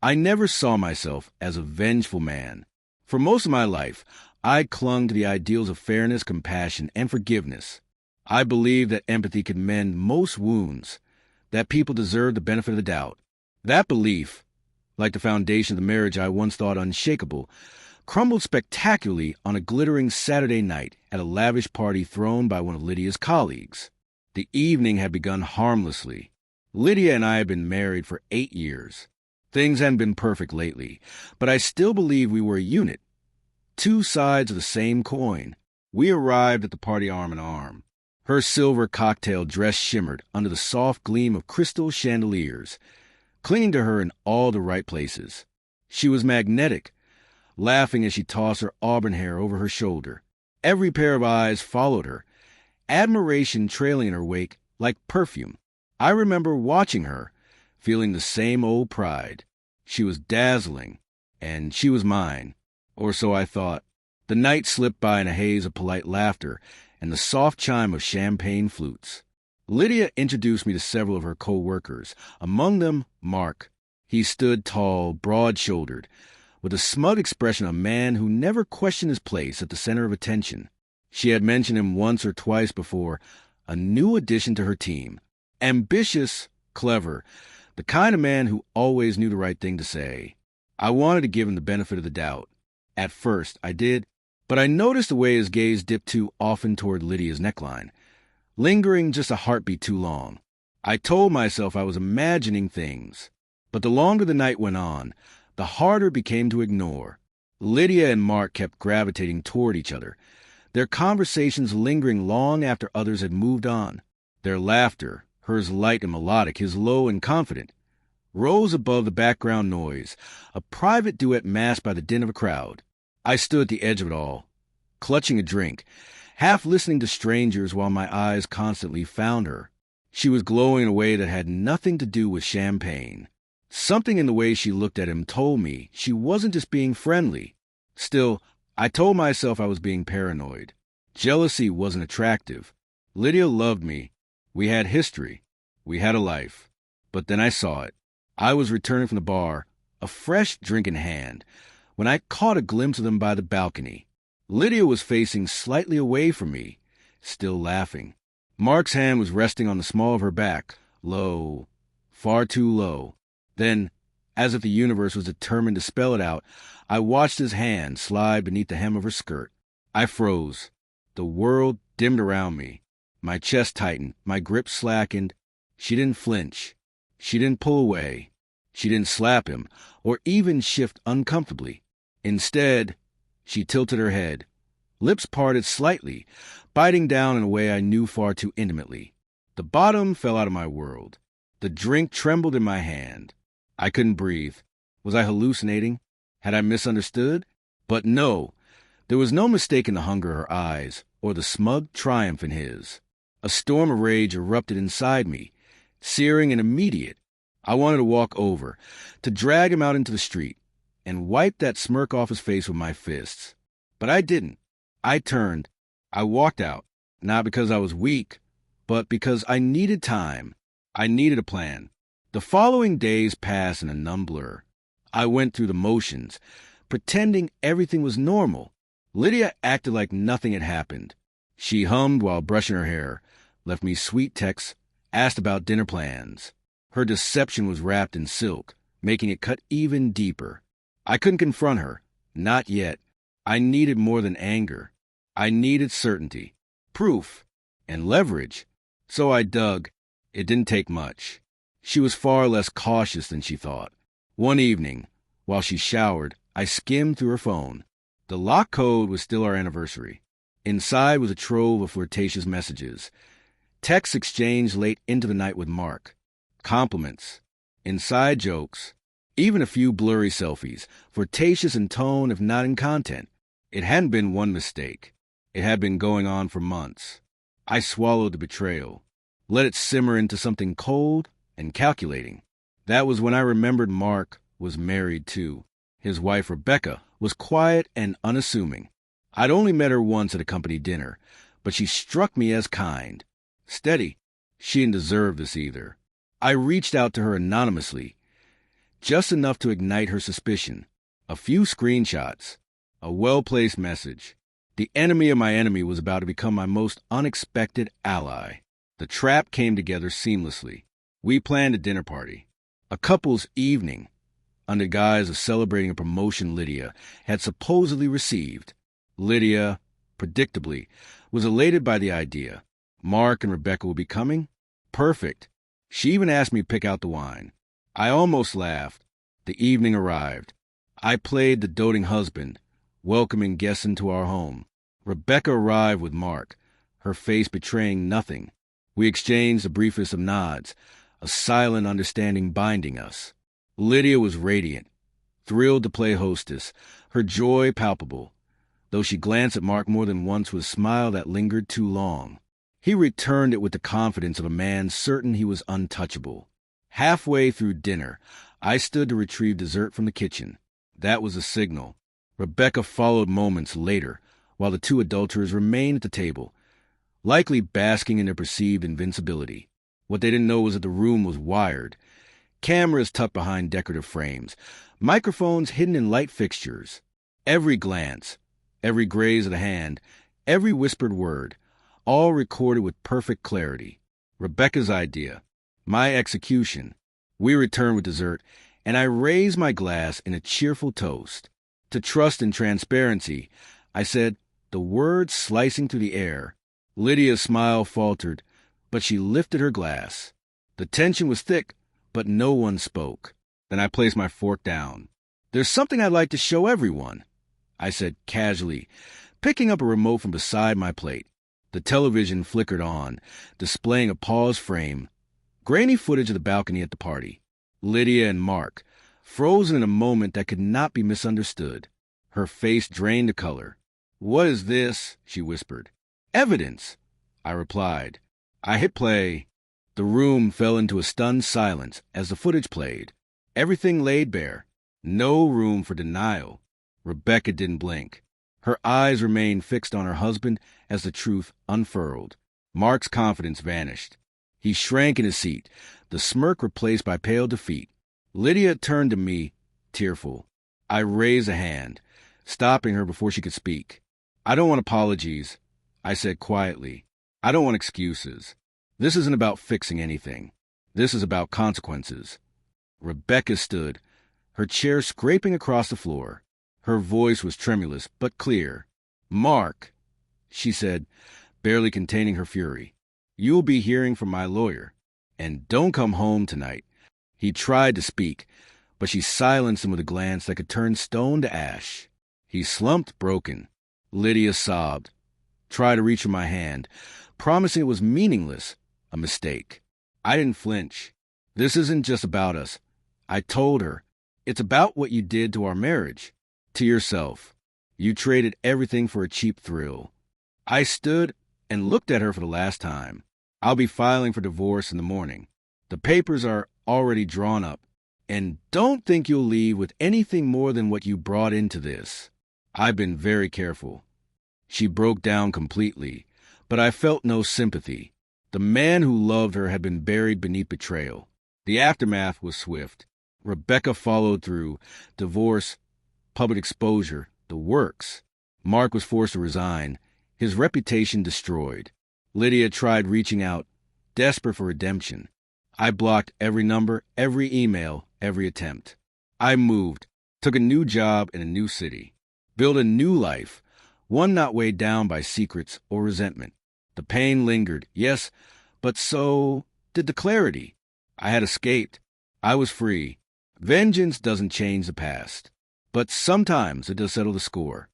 I never saw myself as a vengeful man. For most of my life, I clung to the ideals of fairness, compassion, and forgiveness. I believed that empathy could mend most wounds, that people deserved the benefit of the doubt. That belief, like the foundation of the marriage I once thought unshakable, crumbled spectacularly on a glittering Saturday night at a lavish party thrown by one of Lydia's colleagues. The evening had begun harmlessly. Lydia and I had been married for 8 years. Things hadn't been perfect lately, but I still believed we were a unit. Two sides of the same coin. We arrived at the party arm in arm. Her silver cocktail dress shimmered under the soft gleam of crystal chandeliers, clinging to her in all the right places. She was magnetic, laughing as she tossed her auburn hair over her shoulder. Every pair of eyes followed her, admiration trailing in her wake like perfume. I remember watching her, feeling the same old pride. She was dazzling, and she was mine, or so I thought. The night slipped by in a haze of polite laughter and the soft chime of champagne flutes. Lydia introduced me to several of her co-workers, among them Mark. He stood tall, broad-shouldered, with a smug expression of a man who never questioned his place at the center of attention. She had mentioned him once or twice before, a new addition to her team. Ambitious, clever, the kind of man who always knew the right thing to say. I wanted to give him the benefit of the doubt. At first, I did, but I noticed the way his gaze dipped too often toward Lydia's neckline, lingering just a heartbeat too long. I told myself I was imagining things, but the longer the night went on, the harder it became to ignore. Lydia and Mark kept gravitating toward each other, their conversations lingering long after others had moved on. Their laughter, hers light and melodic, his low and confident, rose above the background noise, a private duet masked by the din of a crowd. I stood at the edge of it all, clutching a drink, half listening to strangers while my eyes constantly found her. She was glowing in a way that had nothing to do with champagne. Something in the way she looked at him told me she wasn't just being friendly. Still, I told myself I was being paranoid. Jealousy wasn't attractive. Lydia loved me. We had history. We had a life. But then I saw it. I was returning from the bar, a fresh drink in hand, when I caught a glimpse of them by the balcony. Lydia was facing slightly away from me, still laughing. Mark's hand was resting on the small of her back, low, far too low. Then, as if the universe was determined to spell it out, I watched his hand slide beneath the hem of her skirt. I froze. The world dimmed around me. My chest tightened, my grip slackened. She didn't flinch. She didn't pull away. She didn't slap him, or even shift uncomfortably. Instead, she tilted her head, lips parted slightly, biting down in a way I knew far too intimately. The bottom fell out of my world. The drink trembled in my hand. I couldn't breathe. Was I hallucinating? Had I misunderstood? But no, there was no mistaking the hunger in her eyes, or the smug triumph in his. A storm of rage erupted inside me, searing and immediate. I wanted to walk over, to drag him out into the street, and wipe that smirk off his face with my fists. But I didn't. I turned. I walked out, not because I was weak, but because I needed time. I needed a plan. The following days passed in a numb blur. I went through the motions, pretending everything was normal. Lydia acted like nothing had happened. She hummed while brushing her hair, left me sweet texts, asked about dinner plans. Her deception was wrapped in silk, making it cut even deeper. I couldn't confront her. Not yet. I needed more than anger. I needed certainty, proof, and leverage. So I dug. It didn't take much. She was far less cautious than she thought. One evening, while she showered, I skimmed through her phone. The lock code was still our anniversary. Inside was a trove of flirtatious messages. Texts exchanged late into the night with Mark. Compliments. Inside jokes. Even a few blurry selfies, flirtatious in tone if not in content. It hadn't been one mistake. It had been going on for months. I swallowed the betrayal, let it simmer into something cold and calculating. That was when I remembered Mark was married too. His wife, Rebecca, was quiet and unassuming. I'd only met her once at a company dinner, but she struck me as kind. Steady. She didn't deserve this either. I reached out to her anonymously. just enough to ignite her suspicion. A few screenshots, a well-placed message. The enemy of my enemy was about to become my most unexpected ally. The trap came together seamlessly. We planned a dinner party, a couple's evening, under guise of celebrating a promotion Lydia had supposedly received. Lydia, predictably, was elated by the idea. Mark and Rebecca would be coming? Perfect. She even asked me to pick out the wine. I almost laughed. The evening arrived. I played the doting husband, welcoming guests into our home. Rebecca arrived with Mark, her face betraying nothing. We exchanged the briefest of nods, a silent understanding binding us. Lydia was radiant, thrilled to play hostess, her joy palpable, though she glanced at Mark more than once with a smile that lingered too long. He returned it with the confidence of a man certain he was untouchable. Halfway through dinner, I stood to retrieve dessert from the kitchen. That was a signal. Rebecca followed moments later, while the two adulterers remained at the table, likely basking in their perceived invincibility. What they didn't know was that the room was wired. Cameras tucked behind decorative frames, microphones hidden in light fixtures. Every glance, every graze of the hand, every whispered word, all recorded with perfect clarity. Rebecca's idea, my execution. We returned with dessert, and I raised my glass in a cheerful toast. To trust and transparency, I said, the words slicing through the air. Lydia's smile faltered, but she lifted her glass. The tension was thick, but no one spoke. Then I placed my fork down. There's something I'd like to show everyone, I said casually, picking up a remote from beside my plate. The television flickered on, displaying a pause frame, grainy footage of the balcony at the party. Lydia and Mark, frozen in a moment that could not be misunderstood. Her face drained the color. "What is this?" she whispered. "Evidence," I replied. I hit play. The room fell into a stunned silence as the footage played. Everything laid bare. No room for denial. Rebecca didn't blink. Her eyes remained fixed on her husband as the truth unfurled. Mark's confidence vanished. He shrank in his seat, the smirk replaced by pale defeat. Lydia turned to me, tearful. I raised a hand, stopping her before she could speak. "I don't want apologies," I said quietly. "I don't want excuses. This isn't about fixing anything. This is about consequences." Rebecca stood, her chair scraping across the floor. Her voice was tremulous, but clear. "Mark," she said, barely containing her fury, "you'll be hearing from my lawyer. And don't come home tonight." He tried to speak, but she silenced him with a glance that could turn stone to ash. He slumped broken. Lydia sobbed, tried to reach for my hand, promising it was meaningless, a mistake. I didn't flinch. "This isn't just about us," I told her. "It's about what you did to our marriage, to yourself. You traded everything for a cheap thrill." I stood and looked at her for the last time. "I'll be filing for divorce in the morning. The papers are already drawn up. And don't think you'll leave with anything more than what you brought into this. I've been very careful." She broke down completely, but I felt no sympathy. The man who loved her had been buried beneath betrayal. The aftermath was swift. Rebecca followed through. Divorce, public exposure, the works. Mark was forced to resign, his reputation destroyed. Lydia tried reaching out, desperate for redemption. I blocked every number, every email, every attempt. I moved, took a new job in a new city, built a new life, one not weighed down by secrets or resentment. The pain lingered, yes, but so did the clarity. I had escaped. I was free. Vengeance doesn't change the past, but sometimes it does settle the score.